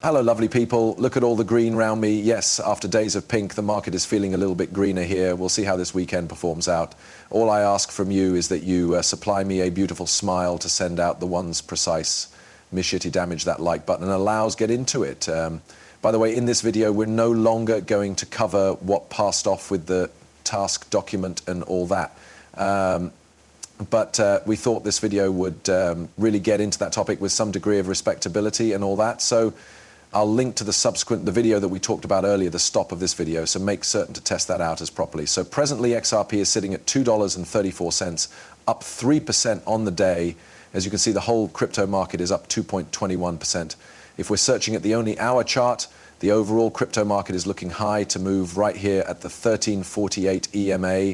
Hello, lovely people. Look at all the green around me. Yes, after days of pink, the market is feeling a little bit greener here. We'll see how this weekend performs out. All I ask from you is that you supply me a beautiful smile to send out the one's precise mishitty damage that like button and allows get into it. By the way, in this video, we're no longer going to cover what passed off with the task document and all that. But we thought this video would really get into that topic with some degree of respectability and all that. So I'll link to the video that we talked about earlier, the stop of this video, so make certain to test that out as properly. So presently XRP is sitting at $2.34, up 3% on the day. As you can see, the whole crypto market is up 2.21%. If we're searching at the only hour chart, the overall crypto market is looking high to move right here at the 1348 EMA.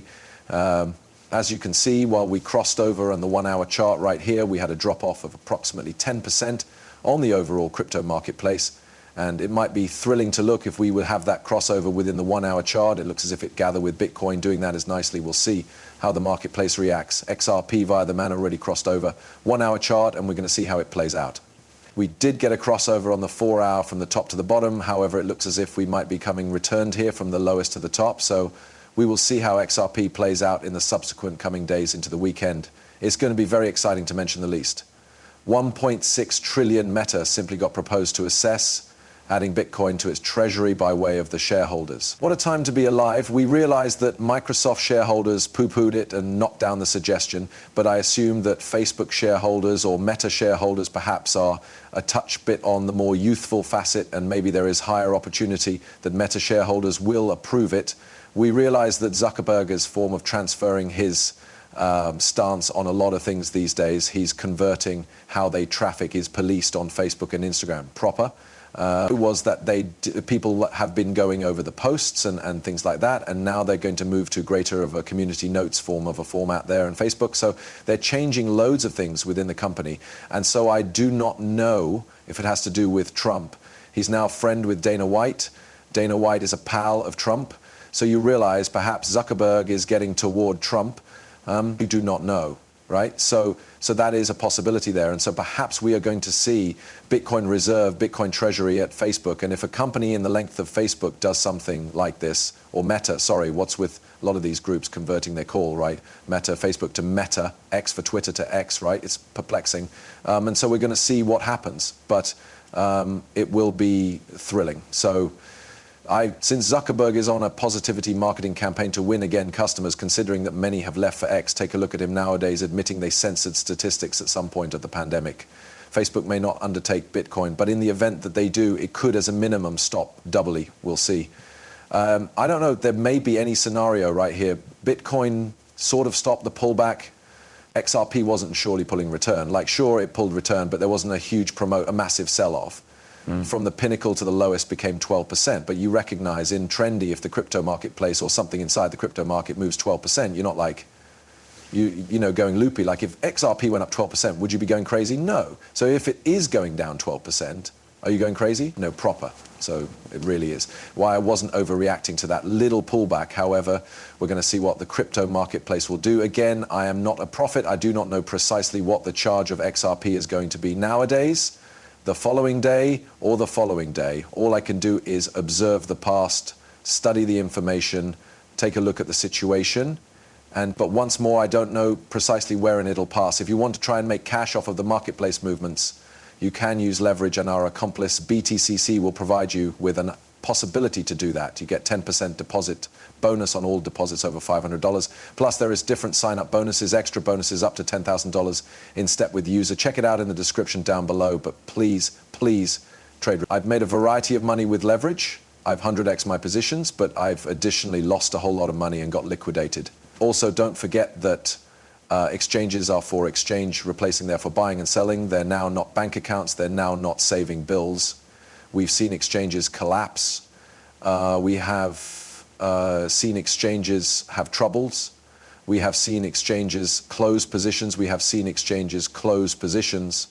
As you can see, while we crossed over on the 1 hour chart right here, we had a drop off of approximately 10% on the overall crypto marketplace. And it might be thrilling to look if we would have that crossover within the 1 hour chart. It looks as if it gathered with Bitcoin doing that as nicely. We'll see how the marketplace reacts. XRP via the man already crossed over 1 hour chart, and we're going to see how it plays out. We did get a crossover on the 4 hour from the top to the bottom. However, it looks as if we might be coming returned here from the lowest to the top. So we will see how XRP plays out in the subsequent coming days into the weekend. It's going to be very exciting to mention the least. 1.6 trillion Meta simply got proposed to assess, adding Bitcoin to its treasury by way of the shareholders. What a time to be alive. We realized that Microsoft shareholders poo-pooed it and knocked down the suggestion, but I assume that Facebook shareholders or Meta shareholders perhaps are a touch bit on the more youthful facet, and maybe there is higher opportunity that Meta shareholders will approve it. We realize that Zuckerberg's form of transferring his stance on a lot of things these days, he's converting how they traffic is policed on Facebook and Instagram proper. Was that people have been going over the posts and things like that, and now they're going to move to greater of a community notes form of a format there in Facebook. So they're changing loads of things within the company. And so I do not know if it has to do with Trump. He's now friend with Dana White. Dana White is a pal of Trump. So you realize perhaps Zuckerberg is getting toward Trump. You do not know. Right? So that is a possibility there. And so perhaps we are going to see Bitcoin reserve, Bitcoin treasury at Facebook. And if a company in the length of Facebook does something like this, or Meta, sorry, what's with a lot of these groups converting their call, right? Meta, Facebook to Meta, X for Twitter to X, right? It's perplexing. And so we're going to see what happens. But it will be thrilling. So since Zuckerberg is on a positivity marketing campaign to win again customers, considering that many have left for X, take a look at him nowadays admitting they censored statistics at some point of the pandemic. Facebook may not undertake Bitcoin, but in the event that they do, it could as a minimum stop doubly. We'll see. I don't know, there may be any scenario right here. Bitcoin sort of stopped the pullback. XRP wasn't surely pulling return. Like, sure, it pulled return, but there wasn't a huge a massive sell-off. From the pinnacle to the lowest became 12%. But you recognize in trendy, if the crypto marketplace or something inside the crypto market moves 12%, you're not like, you know, going loopy. Like if XRP went up 12%, would you be going crazy? No. So if it is going down 12%, are you going crazy? No, proper. So it really is. Why I wasn't overreacting to that little pullback. However, we're going to see what the crypto marketplace will do. Again, I am not a prophet. I do not know precisely what the charge of XRP is going to be nowadays, the following day, or the following day. All I can do is observe the past, study the information, take a look at the situation. But once more, I don't know precisely where and it'll pass. If you want to try and make cash off of the marketplace movements, you can use leverage, and our accomplice BTCC will provide you with a possibility to do that. You get 10% deposit bonus on all deposits over $500. Plus, there is different sign-up bonuses, extra bonuses up to $10,000 in step with user. Check it out in the description down below, but please, please trade. I've made a variety of money with leverage. I've 100x my positions, but I've additionally lost a whole lot of money and got liquidated. Also, don't forget that exchanges are for exchange, replacing there for buying and selling. They're now not bank accounts. They're now not saving bills. We've seen exchanges collapse. We have seen exchanges have troubles. We have seen exchanges close positions. We have seen exchanges close positions.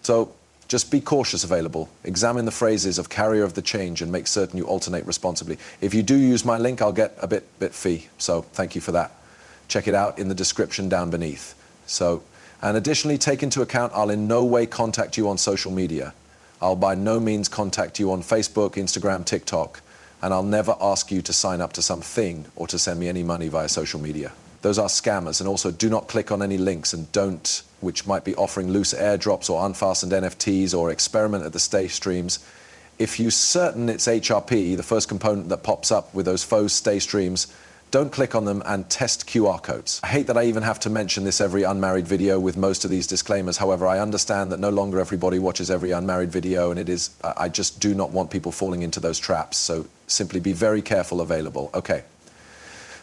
So just be cautious available. Examine the phrases of carrier of the change and make certain you alternate responsibly. If you do use my link, I'll get a bit fee. So thank you for that. Check it out in the description down beneath. And additionally, take into account, I'll in no way contact you on social media. I'll by no means contact you on Facebook, Instagram, TikTok, and I'll never ask you to sign up to something or to send me any money via social media. Those are scammers. And also do not click on any links and don't, which might be offering loose airdrops or unfastened NFTs or experiment at the stay streams. If you're certain it's XRP, the first component that pops up with those faux stay streams, don't click on them and test QR codes. I hate that I even have to mention this every unmarried video with most of these disclaimers. However, I understand that no longer everybody watches every unmarried video, and I just do not want people falling into those traps. So simply be very careful available. Okay.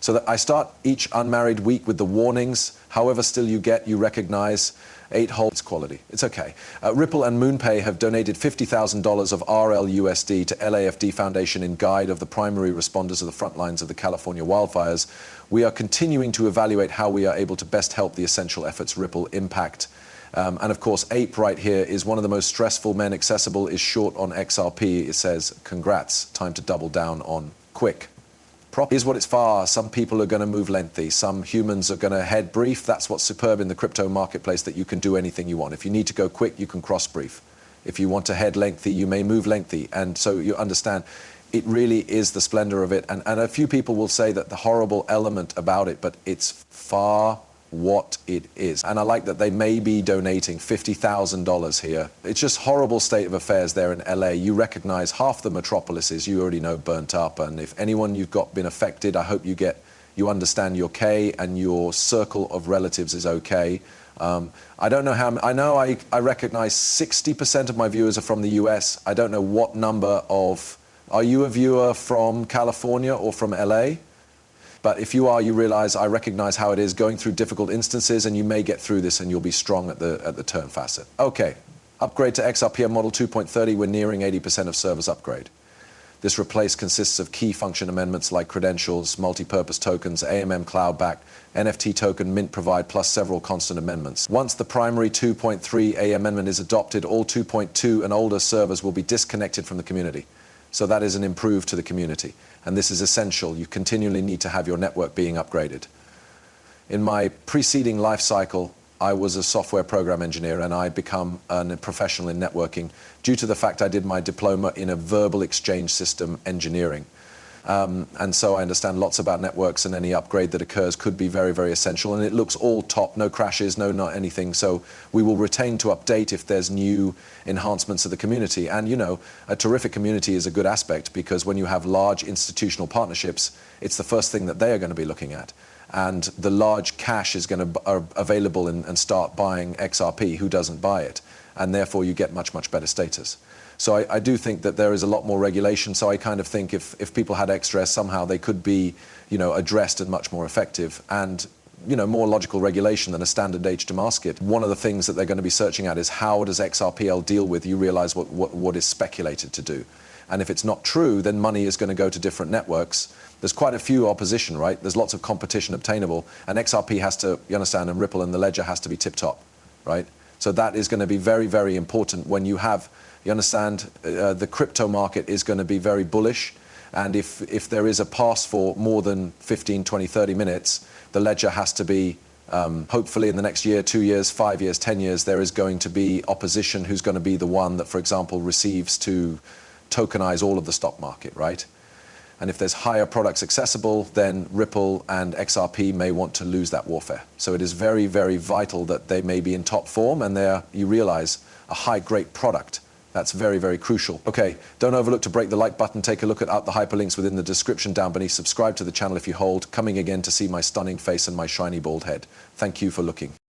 So that I start each unmarried week with the warnings. However, still you recognize 8 holes quality. It's okay. Ripple and MoonPay have donated $50,000 of RLUSD to LAFD Foundation in guide of the primary responders of the front lines of the California wildfires. We are continuing to evaluate how we are able to best help the essential efforts Ripple impact. And of course, Ape right here is one of the most stressful men accessible, is short on XRP. It says, congrats, time to double down on quick. Here's what it's for. Some people are going to move lengthy. Some humans are going to head brief. That's what's superb in the crypto marketplace, that you can do anything you want. If you need to go quick, you can cross brief. If you want to head lengthy, you may move lengthy. And so you understand, it really is the splendor of it. And a few people will say that the horrible element about it, but it's far what it is. And I like that they may be donating $50,000 here. It's just horrible state of affairs there in LA. You recognize half the metropolises, you already know, burnt up. And if anyone you've got been affected, I hope you understand you're okay and your circle of relatives is okay. I don't know how, I recognize 60% of my viewers are from the US. I don't know what number of, are you a viewer from California or from LA? But if you are, you realize I recognize how it is going through difficult instances, and you may get through this and you'll be strong at the turn facet. Okay, upgrade to XRP model 2.30, we're nearing 80% of servers upgrade. This replace consists of key function amendments like credentials, multi-purpose tokens, AMM cloud-backed, NFT token, mint provide, plus several constant amendments. Once the primary 2.3a amendment is adopted, all 2.2 and older servers will be disconnected from the community. So that is an improve to the community. And this is essential. You continually need to have your network being upgraded. In my preceding life cycle, I was a software program engineer, and I become a professional in networking due to the fact I did my diploma in a verbal exchange system engineering. And so I understand lots about networks, and any upgrade that occurs could be very, very essential. And it looks all top, no crashes, not anything. So we will retain to update if there's new enhancements of the community. And, you know, a terrific community is a good aspect, because when you have large institutional partnerships, it's the first thing that they are going to be looking at. And the large cash is going to be available and start buying XRP. Who doesn't buy it? And therefore you get much, much better status. So I do think that there is a lot more regulation. So I kind of think if people had XRS, somehow they could be, you know, addressed and much more effective, and, you know, more logical regulation than a standard H2 market. One of the things that they're going to be searching at is, how does XRPL deal with, you realize what is speculated to do. And if it's not true, then money is going to go to different networks. There's quite a few opposition, right? There's lots of competition obtainable, and XRP has to, you understand, and Ripple and the ledger has to be tip-top, right? So that is going to be very, very important when you have, you understand, the crypto market is going to be very bullish. And if there is a pass for more than 15, 20, 30 minutes, the ledger has to be, hopefully in the next year, 2 years, 5 years, 10 years, there is going to be opposition who's going to be the one that, for example, receives to tokenize all of the stock market, right? And if there's higher products accessible, then Ripple and XRP may want to lose that warfare. So it is very, very vital that they may be in top form, and they're, you realize, a high, great product. That's very, very crucial. Okay, don't overlook to break the like button. Take a look at the hyperlinks within the description down beneath. Subscribe to the channel if you hold. Coming again to see my stunning face and my shiny bald head. Thank you for looking.